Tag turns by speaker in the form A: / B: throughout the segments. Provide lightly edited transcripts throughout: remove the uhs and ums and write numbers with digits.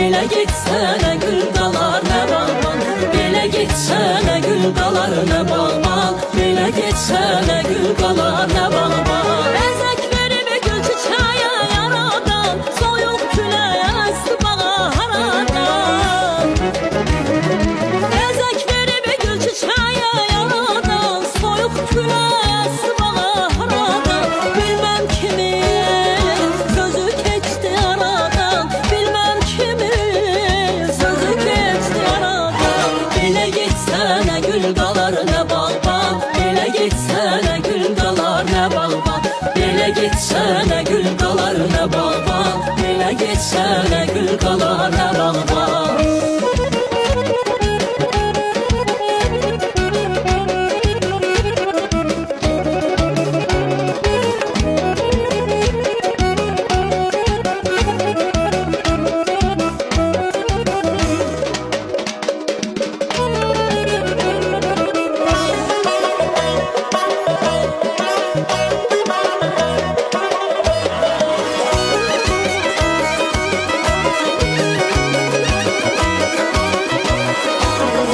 A: Belə getsənə gül qalar nə bağban, belə getsənə gül qalar nə bağban, belə getsənə gül qalar nə bağban. Əzək verib gül çiçəyə yaradan, soyuq küləyə əsti haradan. Əzək verib gül çiçəyə yaradan, soyuq küləyə əsti haradan. Bilməm kimin sözü keçdi aradan, bilməm kimin sözü keçdi aradan. Belə getsənə gül qalar nə bağban, belə getsənə gül qalar nə bağban, belə getsənə gül qalar nə bağban, belə getsənə gül qalar nə bağban.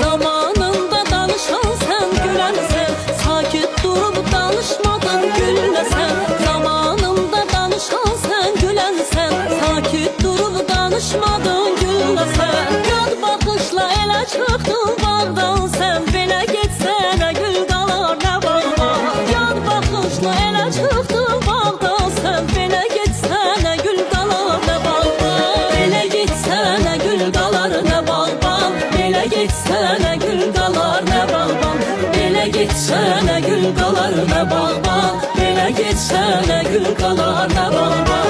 A: Zamanında danışan sen gülensen, sakit durup danışmadan gülmesen. Zamanında danışan sen gülensen, sakit durup danışmadan gülmesen. Yad bakışla elə çıxdın bağdan sen, belə getsənə gül qalar nə bağban. Yad bakışla elə çıxdın bağdan sen, belə getsənə gül qalar nə bağban. Belə getsənə gül qalar nə bağban, belə getsənə gül qalar nə bağban, belə getsənə gül qalar nə bağban, belə getsənə gül qalar nə bağban.